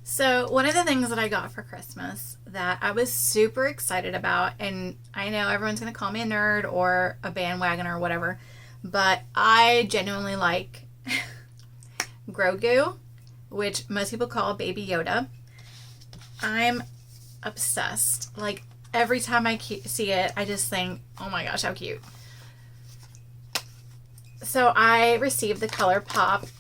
So one of the things that I got for Christmas that I was super excited about, and I know everyone's going to call me a nerd or a bandwagon or whatever, but I genuinely like Grogu, which most people call Baby Yoda. I'm obsessed. Like every time I see it, I just think, oh my gosh, how cute. So I received the ColourPop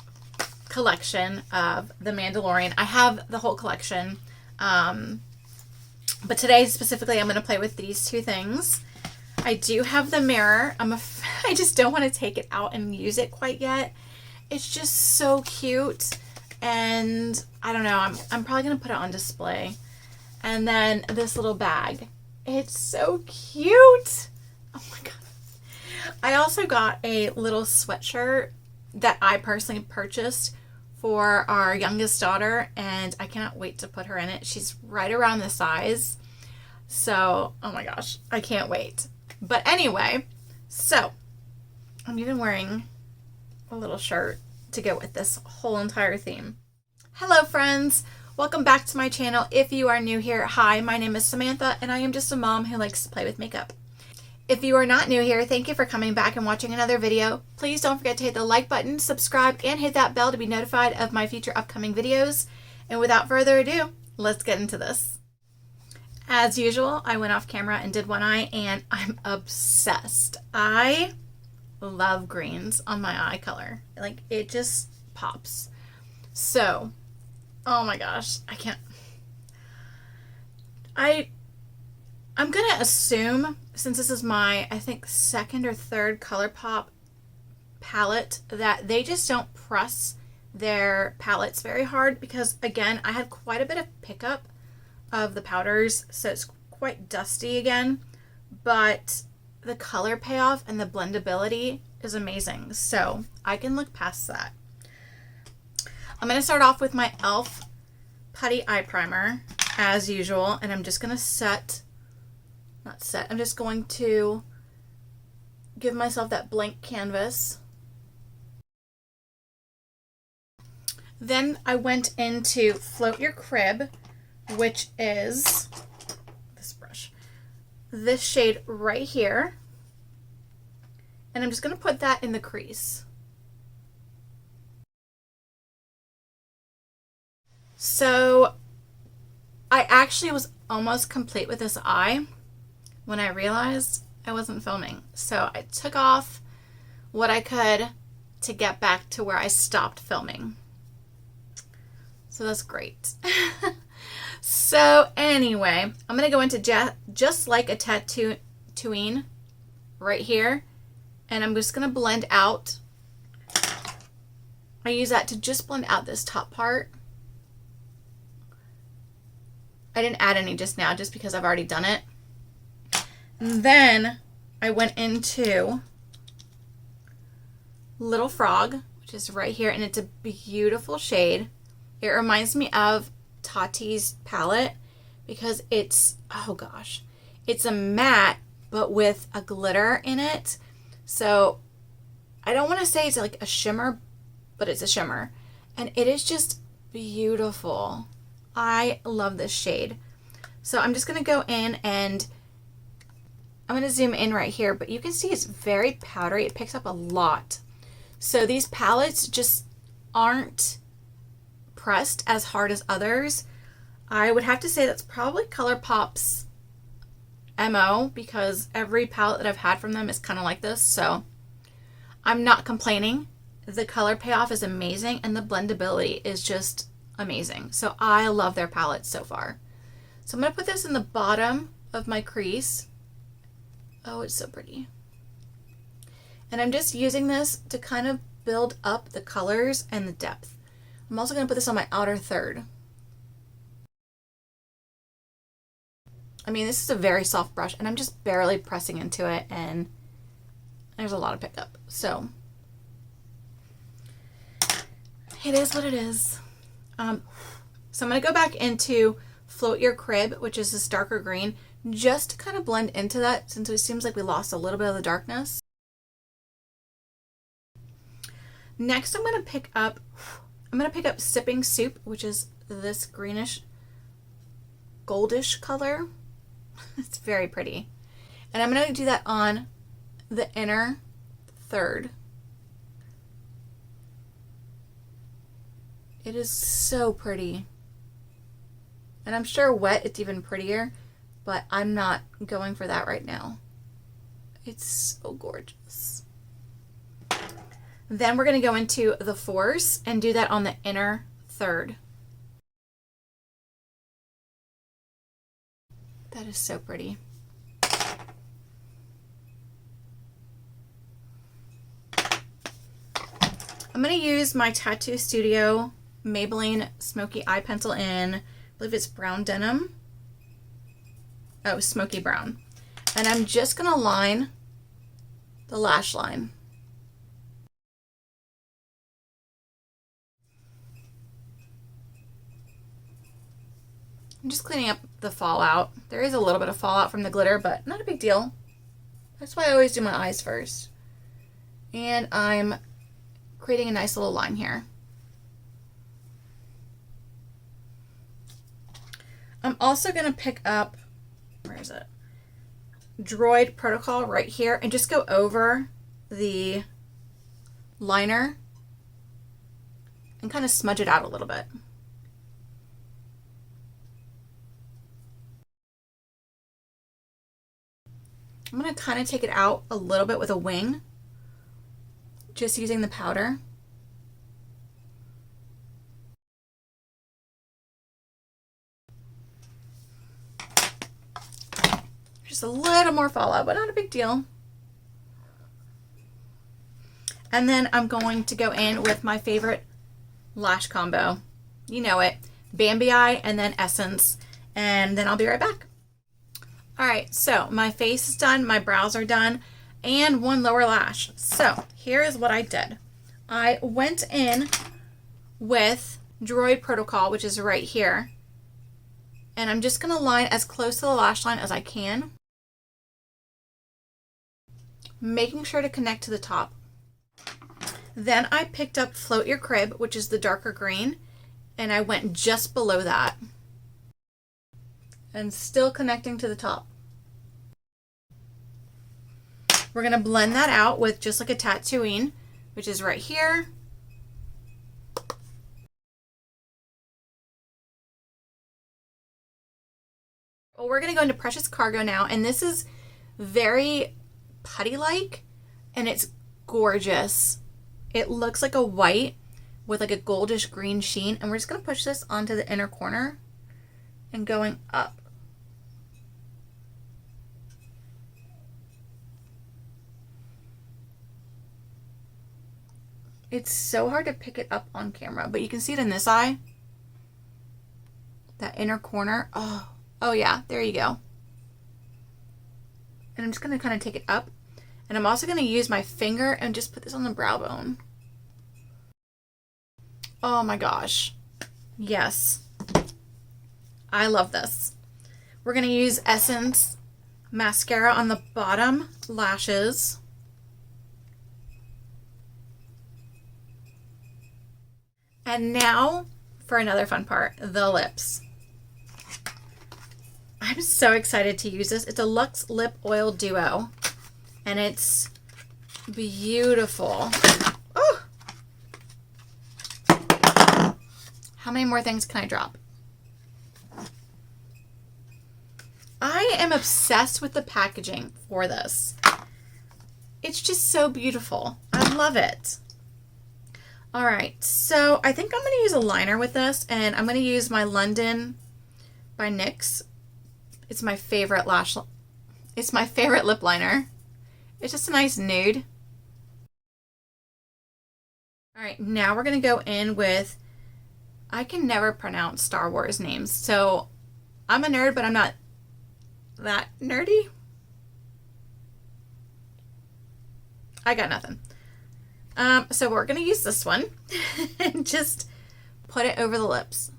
collection of the Mandalorian. I have the whole collection, but today specifically I'm going to play with these two things. I do have the mirror. I just don't want to take it out and use it quite yet. It's just so cute, and I don't know, I'm probably going to put it on display. And then this little bag. It's so cute. Oh my god. I also got a little sweatshirt that I personally purchased for our youngest daughter, and I cannot wait to put her in it. She's right around the size. So, oh my gosh, I can't wait. But anyway, so I'm even wearing a little shirt to go with this whole entire theme. Hello friends, welcome back to my channel. If you are new here, hi, my name is Samantha and I am just a mom who likes to play with makeup. If you are not new here, thank you for coming back and watching another video. Please don't forget to hit the like button, subscribe, and hit that bell to be notified of my future upcoming videos. And without further ado, let's get into this. As usual, I went off camera and did one eye, and I'm obsessed. I love greens on my eye color. Like, it just pops. So, oh my gosh, I can't. I'm going to assume, since this is my, I think, second or third ColourPop palette, that they just don't press their palettes very hard because, again, I had quite a bit of pickup of the powders, so it's quite dusty again, but the color payoff and the blendability is amazing, so I can look past that. I'm going to start off with my E.L.F. Putty Eye Primer, as usual, and I'm just going to I'm just going to give myself that blank canvas. Then I went into Float Your Crib, which is this brush, this shade right here. And I'm just going to put that in the crease. So I actually was almost complete with this eye when I realized I wasn't filming. So I took off what I could to get back to where I stopped filming. So that's great. So anyway, I'm going to go into just like a tattooing right here. And I'm just going to blend out. I use that to just blend out this top part. I didn't add any just now just because I've already done it. And then I went into Little Frog, which is right here, and it's a beautiful shade. It reminds me of Tati's palette because it's, oh gosh, it's a matte but with a glitter in it. So I don't want to say it's like a shimmer, but it's a shimmer. And it is just beautiful. I love this shade. So I'm just going to go in and I'm going to zoom in right here, but you can see it's very powdery. It picks up a lot. So these palettes just aren't pressed as hard as others. I would have to say that's probably ColourPop's MO because every palette that I've had from them is kind of like this. So I'm not complaining. The color payoff is amazing and the blendability is just amazing. So I love their palettes so far. So I'm going to put this in the bottom of my crease. Oh, it's so pretty. And I'm just using this to kind of build up the colors and the depth. I'm also going to put this on my outer third. I mean, this is a very soft brush and I'm just barely pressing into it and there's a lot of pickup. So it is what it is. So I'm going to go back into Float Your Crib, which is this darker green, just to kind of blend into that since it seems like we lost a little bit of the darkness. Next, I'm going to pick up Sipping Soup, which is this greenish, goldish color. It's very pretty. And I'm going to do that on the inner third. It is so pretty. And I'm sure wet it's even prettier, but I'm not going for that right now. It's so gorgeous. Then we're going to go into the fours and do that on the inner third. That is so pretty. I'm going to use my Tattoo Studio Maybelline Smoky Eye Pencil in, I believe it's brown denim. Oh, smoky brown. And I'm just going to line the lash line. I'm just cleaning up the fallout. There is a little bit of fallout from the glitter, but not a big deal. That's why I always do my eyes first. And I'm creating a nice little line here. I'm also going to pick up, where is it? Droid Protocol right here and just go over the liner and kind of smudge it out a little bit. I'm going to kind of take it out a little bit with a wing, just using the powder. Just a little more fallout, but not a big deal. And then I'm going to go in with my favorite lash combo. You know it. Bambi Eye and then Essence. And then I'll be right back. All right, so my face is done, my brows are done, and one lower lash. So here is what I did. I went in with Droid Protocol, which is right here, and I'm just gonna line as close to the lash line as I can, making sure to connect to the top. Then I picked up Float Your Crib, which is the darker green, and I went just below that. And still connecting to the top. We're going to blend that out with just like a tattooing, which is right here. Well, we're going to go into Precious Cargo now, and this is very putty-like, and it's gorgeous. It looks like a white with like a goldish green sheen, and we're just going to push this onto the inner corner and going up. It's so hard to pick it up on camera, but you can see it in this eye. That inner corner. Oh yeah, there you go. And I'm just going to kind of take it up. And I'm also going to use my finger and just put this on the brow bone. Oh my gosh. Yes. I love this. We're going to use Essence mascara on the bottom lashes. And now for another fun part, the lips. I'm so excited to use this. It's a Luxe Lip Oil Duo, and it's beautiful. Oh! How many more things can I drop? I am obsessed with the packaging for this. It's just so beautiful. I love it. All right, so I think I'm going to use a liner with this, and I'm going to use my London by NYX. It's my favorite it's my favorite lip liner. It's just a nice nude. All right, now we're going to go in with, I can never pronounce Star Wars names, so I'm a nerd, but I'm not that nerdy. I got nothing. So we're going to use this one and just put it over the lips.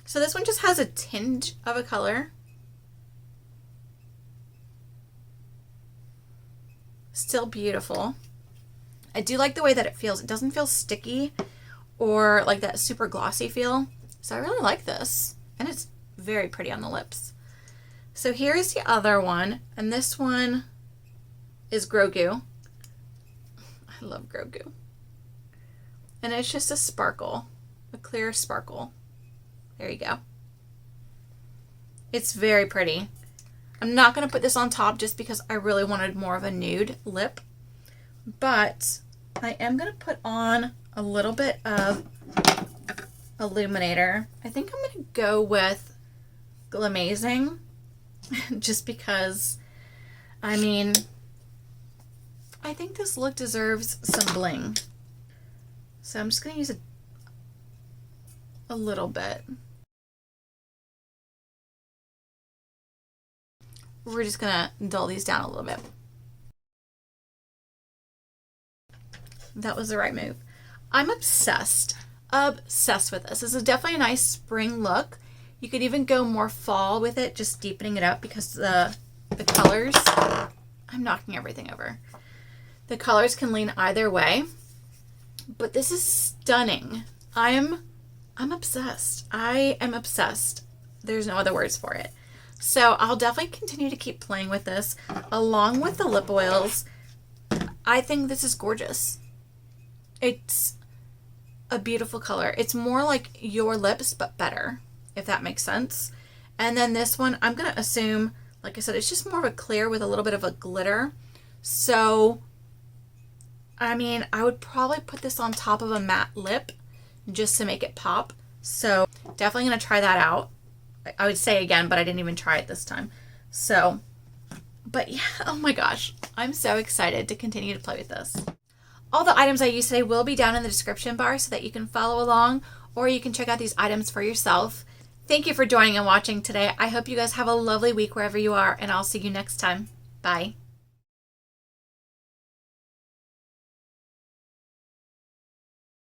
So this one just has a tinge of a color. Still beautiful. I do like the way that it feels. It doesn't feel sticky or like that super glossy feel. So I really like this, and it's very pretty on the lips. So here's the other one, and this one is Grogu. I love Grogu. And it's just a sparkle, a clear sparkle. There you go. It's very pretty. I'm not going to put this on top just because I really wanted more of a nude lip, but I am going to put on a little bit of illuminator. I think I'm going to go with Glamazing just because, I mean, I think this look deserves some bling. So I'm just going to use a little bit. We're just going to dull these down a little bit. That was the right move. I'm obsessed with this. This is definitely a nice spring look. You could even go more fall with it, just deepening it up because the colors, I'm knocking everything over. The colors can lean either way, but this is stunning. I'm obsessed. I am obsessed. There's no other words for it. So I'll definitely continue to keep playing with this along with the lip oils. I think this is gorgeous. It's a beautiful color. It's more like your lips, but better, if that makes sense. And then this one, I'm going to assume, like I said, it's just more of a clear with a little bit of a glitter. So, I mean, I would probably put this on top of a matte lip just to make it pop. So definitely going to try that out. I would say again, but I didn't even try it this time. So, but yeah, oh my gosh, I'm so excited to continue to play with this. All the items I used today will be down in the description bar so that you can follow along, or you can check out these items for yourself. Thank you for joining and watching today. I hope you guys have a lovely week wherever you are, and I'll see you next time. Bye.